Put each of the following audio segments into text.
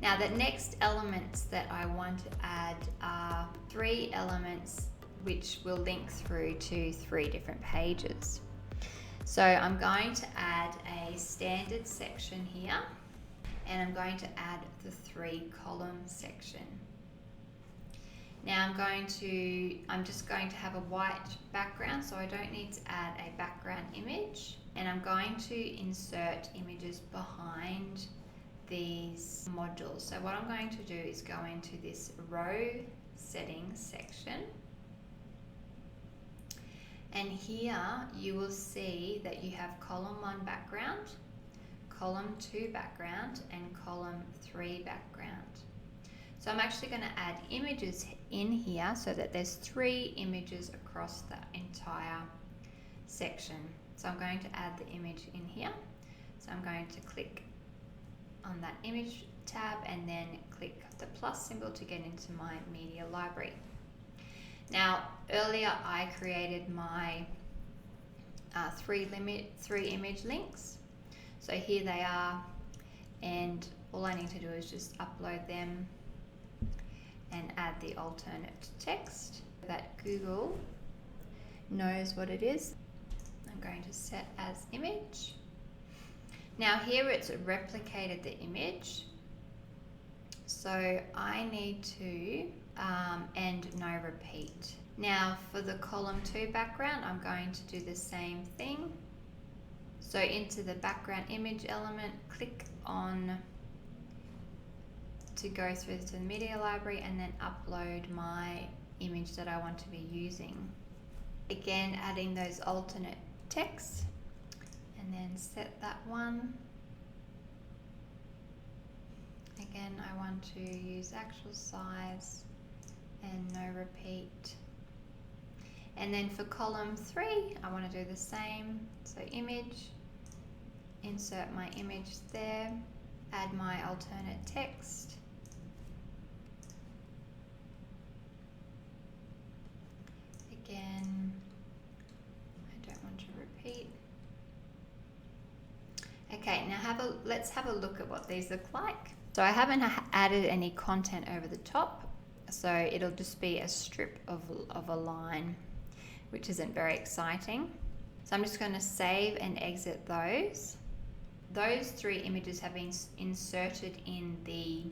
Now the next elements that I want to add are 3 elements which will link through to 3 different pages. So I'm going to add a standard section here, and I'm going to add the 3 column section. Now I'm just going to have a white background, so I don't need to add a background image, and I'm going to insert images behind these modules. So what I'm going to do is go into this row settings section, and here you will see that you have column 1 background, column 2 background, and column 3 background. So I'm actually going to add images in here so that there's 3 images across the entire section. So I'm going to add the image in here. So I'm going to click on that image tab and then click the plus symbol to get into my media library. Now earlier I created my 3 image links. So here they are, and all I need to do is just upload them and add the alternate text that Google knows what it is. I'm going to set as image. Now here it's replicated the image, so I need to end no repeat. Now for the column 2 background, I'm going to do the same thing. So into the background image element, click on to go through to the media library and then upload my image that I want to be using. Again, adding those alternate texts, and then set that one. Again, I want to use actual size and no repeat. And then for column 3, I want to do the same. So image, insert my image there, add my alternate text. Again, I don't want to repeat. Okay, now let's have a look at what these look like. So I haven't added any content over the top, so it'll just be a strip of a line, which isn't very exciting. So I'm just going to save and exit those. Those 3 images have been inserted in the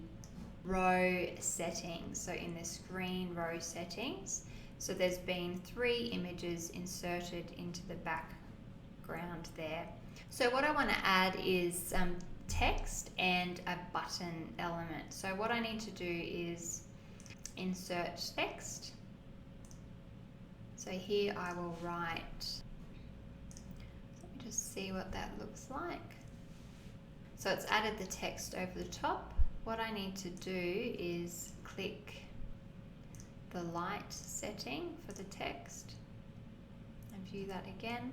row settings, so in the screen row settings. So there's been 3 images inserted into the background there. So what I want to add is some text and a button element. So what I need to do is insert text. So here I will write, let me just see what that looks like. So it's added the text over the top. What I need to do is click the light setting for the text and view that again.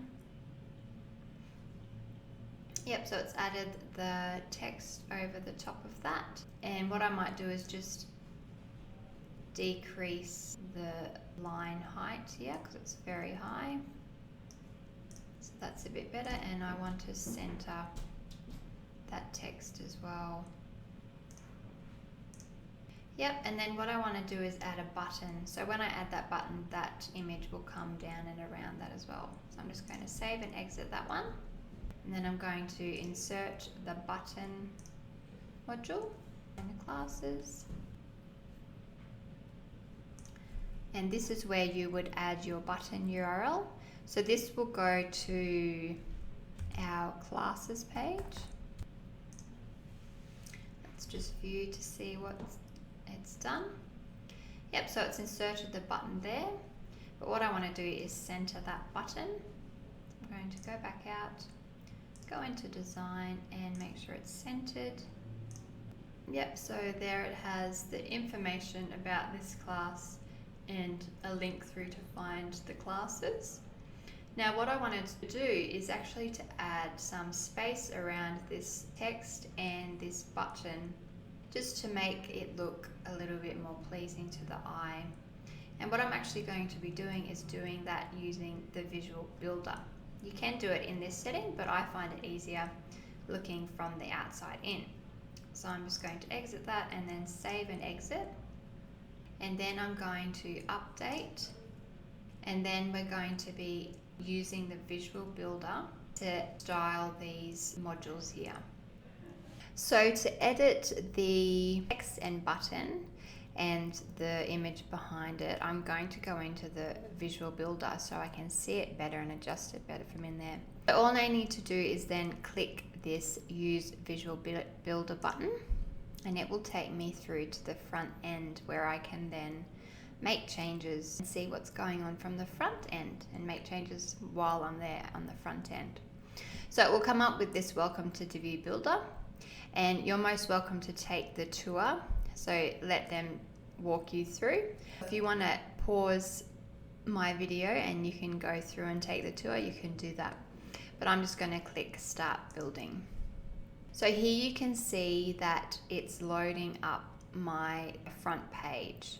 Yep, so it's added the text over the top of that. And what I might do is just decrease the line height here because it's very high. So that's a bit better, and I want to center that text as well. Yep, and then what I want to do is add a button. So when I add that button, that image will come down and around that as well. So I'm just going to save and exit that one. And then I'm going to insert the button module in the classes. And this is where you would add your button URL. So this will go to our classes page. Let's just view to see what it's done. Yep, so it's inserted the button there. But what I want to do is center that button. I'm going to go back out, go into design and make sure it's centered. Yep, so there it has the information about this class and a link through to find the classes. Now what I wanted to do is actually to add some space around this text and this button, just to make it look a little bit more pleasing to the eye. And what I'm actually going to be doing is doing that using the Visual Builder. You can do it in this setting, but I find it easier looking from the outside in. So I'm just going to exit that and then save and exit. And then I'm going to update. And then we're going to be using the Visual Builder to style these modules here. So to edit the text and button and the image behind it, I'm going to go into the Visual Builder so I can see it better and adjust it better from in there. So all I need to do is then click this Use Visual Builder button, and it will take me through to the front end where I can then make changes and see what's going on from the front end and make changes while I'm there on the front end. So it will come up with this Welcome to Divi Builder, and you're most welcome to take the tour. So let them walk you through. If you want to pause my video and you can go through and take the tour, you can do that. But I'm just going to click Start Building. So here you can see that it's loading up my front page.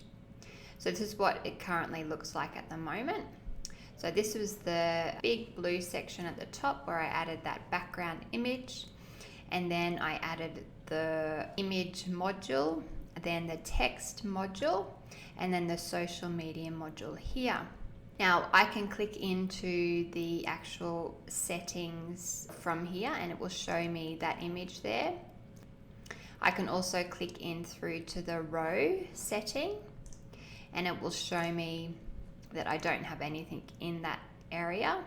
So this is what it currently looks like at the moment. So this was the big blue section at the top where I added that background image, and then I added the image module, then the text module, and then the social media module here. Now I can click into the actual settings from here and it will show me that image there. I can also click in through to the row setting and it will show me that I don't have anything in that area.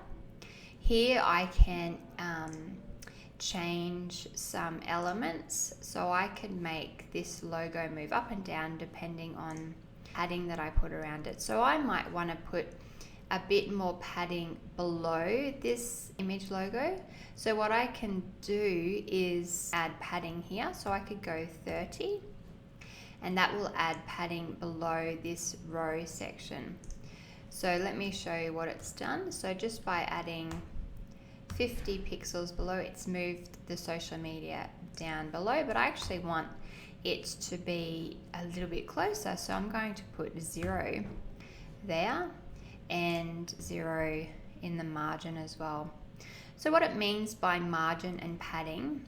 Here I can change some elements, so I can make this logo move up and down depending on padding that I put around it. So I might want to put a bit more padding below this image logo. So what I can do is add padding here. So I could go 30 and that will add padding below this row section. So let me show you what it's done. So just by adding 50 pixels below, it's moved the social media down below, but I actually want it to be a little bit closer. So I'm going to put 0 there and 0 in the margin as well. So what it means by margin and padding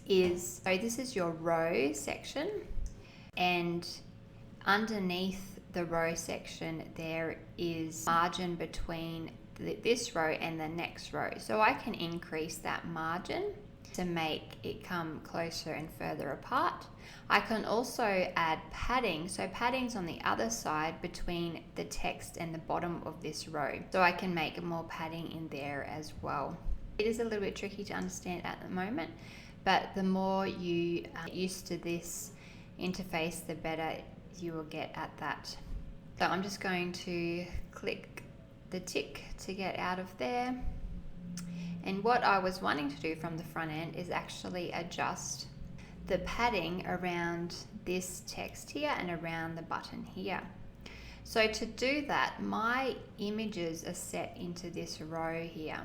is, so this is your row section, and underneath the row section there is margin between this row and the next row. So I can increase that margin to make it come closer and further apart. I can also add padding. So padding's on the other side between the text and the bottom of this row. So I can make more padding in there as well. It is a little bit tricky to understand at the moment, but the more you get used to this interface, the better you will get at that. So I'm just going to click the tick to get out of there. And what I was wanting to do from the front end is actually adjust the padding around this text here and around the button here. So to do that, my images are set into this row here.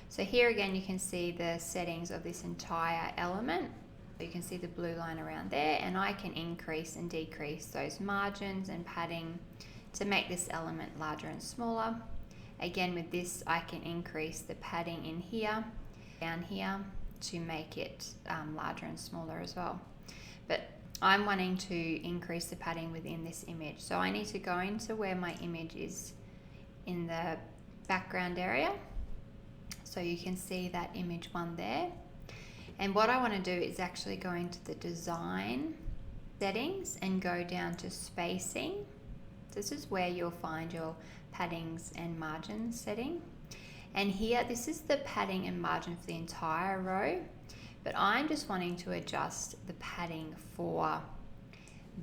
So here again you can see the settings of this entire element. You can see the blue line around there, and I can increase and decrease those margins and padding to make this element larger and smaller. Again, with this I can increase the padding in here, down here, to make it larger and smaller as well. But I'm wanting to increase the padding within this image. So I need to go into where my image is in the background area. So you can see that image one there. And what I want to do is actually go into the design settings and go down to spacing. This is where you'll find your paddings and margins setting. And here, this is the padding and margin for the entire row, but I'm just wanting to adjust the padding for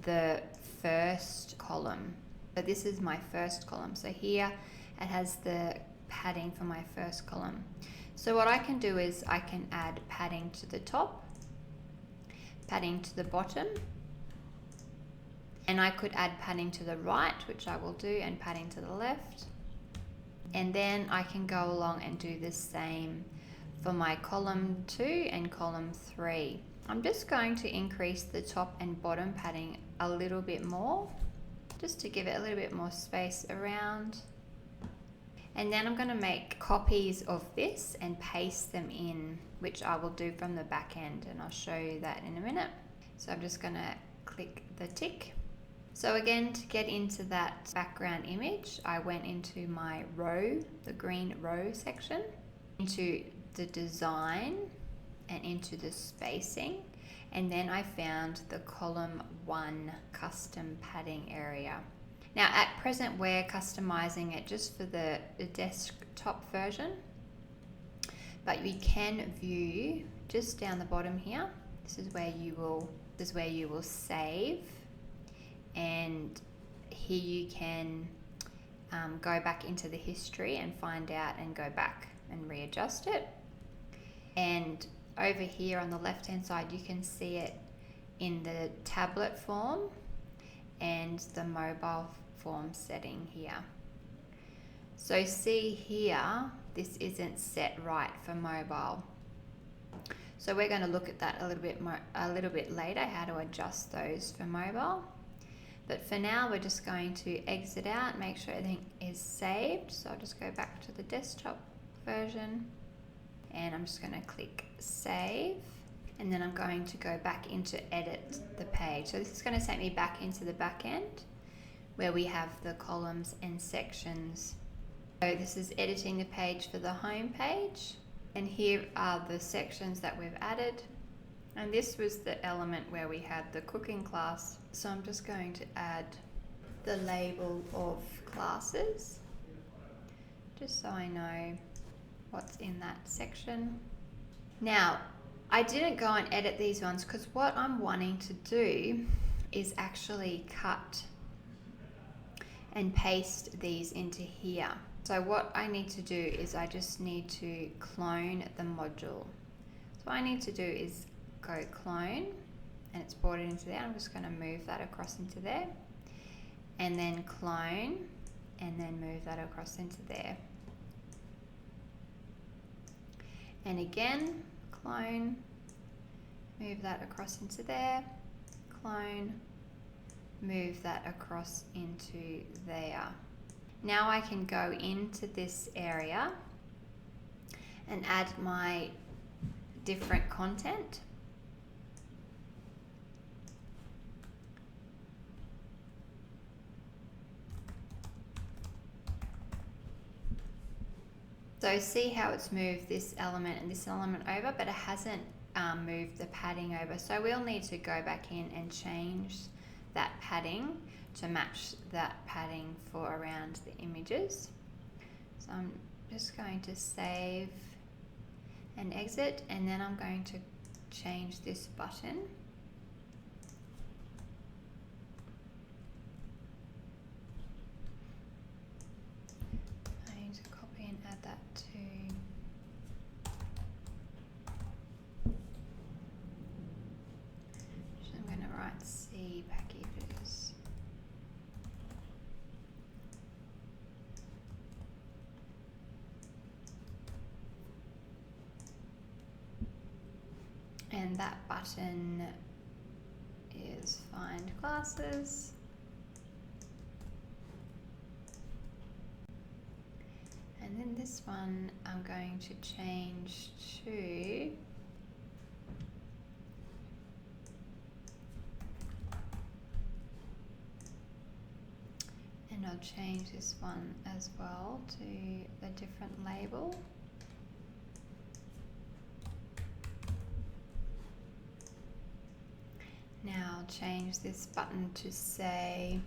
the first column. So this is my first column. So here it has the padding for my first column. So what I can do is I can add padding to the top, padding to the bottom, and I could add padding to the right, which I will do, and padding to the left. And then I can go along and do the same for my column 2 and column 3. I'm just going to increase the top and bottom padding a little bit more, just to give it a little bit more space around. And then I'm going to make copies of this and paste them in, which I will do from the back end, and I'll show you that in a minute. So I'm just going to click the tick. So again, to get into that background image, I went into my row, the green row section, into the design and into the spacing. And then I found the column 1 custom padding area. Now at present we're customizing it just for the desktop version, but we can view just down the bottom here. This is where you will save, and here you can go back into the history and find out and go back and readjust it. And over here on the left hand side you can see it in the tablet form and the mobile form setting here. So see here, this isn't set right for mobile. So we're going to look at that a little bit later, how to adjust those for mobile. But for now we're just going to exit out, make sure everything is saved. So I'll just go back to the desktop version and I'm just going to click save, and then I'm going to go back into edit the page. So this is going to take me back into the back end where we have the columns and sections. So this is editing the page for the home page, and here are the sections that we've added. And this was the element where we had the cooking class. So I'm just going to add the label of classes, just so I know what's in that section. Now, I didn't go and edit these ones because what I'm wanting to do is actually cut and paste these into here. So what I need to do is I just need to clone the module. So what I need to do is go clone, and it's brought it into there. I'm just going to move that across into there, and then clone, and then move that across into there. And again, clone, move that across into there, clone, move that across into there. Now I can go into this area and add my different content. So see how it's moved this element and this element over, but it hasn't moved the padding over. So we'll need to go back in and change that padding to match that padding for around the images. So I'm just going to save and exit, and then I'm going to change this button. I need to copy and add that to I'm going to write C packages. And that button is find classes. And then this one I'm going to change to and I'll change this one as well to a different label. Now I'll change this button to say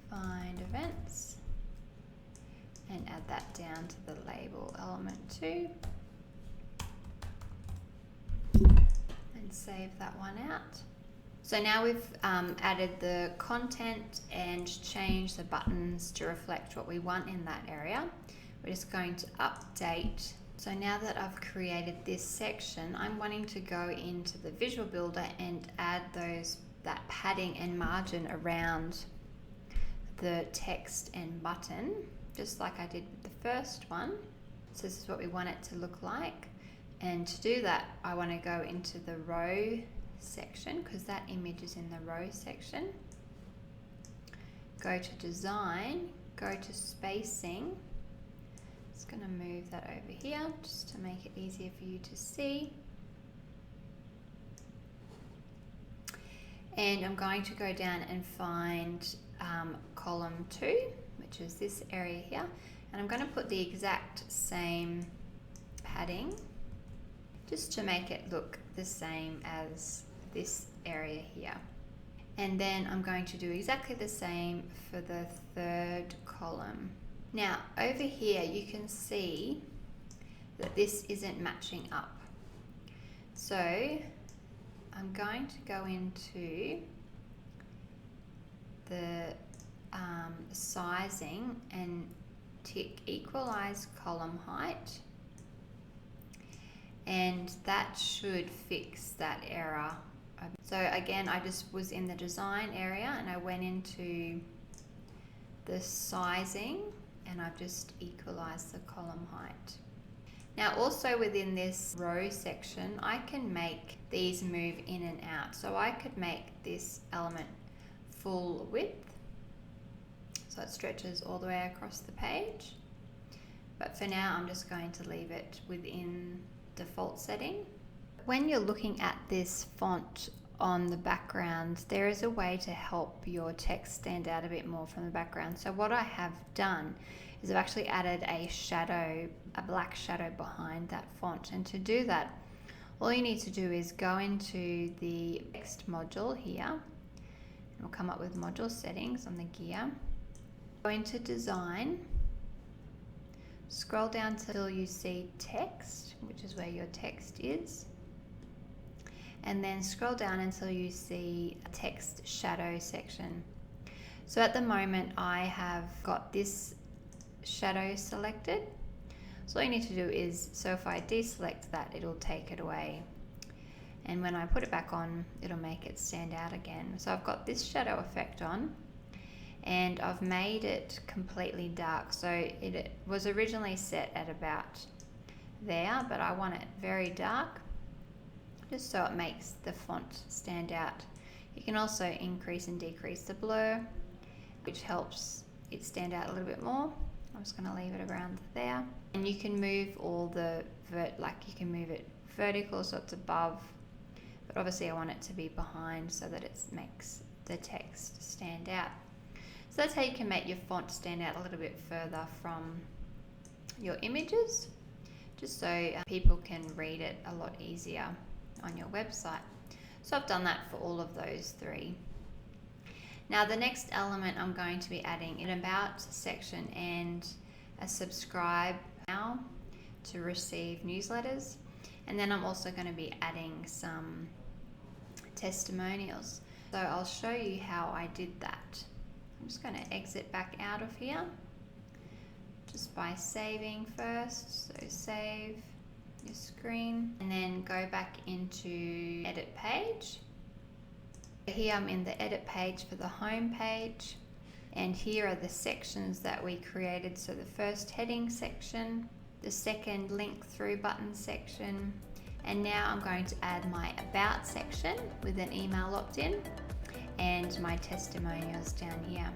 find events and add that down to the label element 2 and save that one out. So now we've added the content and changed the buttons to reflect what we want in that area. We're just going to update. So now that I've created this section, I'm wanting to go into the Visual Builder and add that padding and margin around the text and button, just like I did with the first one. So this is what we want it to look like. And to do that, I want to go into the row section because that image is in the row section. Go to design go to spacing. Just going to move that over here just to make it easier for you to see. And I'm going to go down and find column 2, which is this area here. And I'm going to put the exact same padding just to make it look the same as this area here. And then I'm going to do exactly the same for the third column. Now over here you can see that this isn't matching up. So I'm going to go into the sizing and tick equalize column height, and that should fix that error. So again, I just was in the design area and I went into the sizing and I've just equalized the column height. Now also within this row section, I can make these move in and out. So I could make this element full width, so it stretches all the way across the page. But for now, I'm just going to leave it within default setting. When you're looking at this font on the background, there is a way to help your text stand out a bit more from the background. So what I have done is I've actually added a shadow, a black shadow behind that font. And to do that, all you need to do is go into the text module here, and we'll come up with module settings on the gear. Go into design, scroll down till you see text, which is where your text is, and then scroll down until you see a text shadow section. So at the moment I have got this shadow selected. So all you need to do is, so if I deselect that, it'll take it away. And when I put it back on, it'll make it stand out again. So I've got this shadow effect on, and I've made it completely dark. So it was originally set at about there, but I want it very dark, just so it makes the font stand out. You can also increase and decrease the blur, which helps it stand out a little bit more. I'm just going to leave it around there. And you can move all the, you can move it vertical so it's above, but obviously I want it to be behind so that it makes the text stand out. So that's how you can make your font stand out a little bit further from your images, just so people can read it a lot easier on your website. So I've done that for all of those three. Now the next element, I'm going to be adding an about section and a subscribe now to receive newsletters. And then I'm also going to be adding some testimonials. So I'll show you how I did that. I'm just going to exit back out of here just by saving first. So save your screen and then go back into edit page. Here I'm in the edit page for the home page, and here are the sections that we created. So the first heading section, the second link through button section, and now I'm going to add my about section with an email opt-in and my testimonials down here.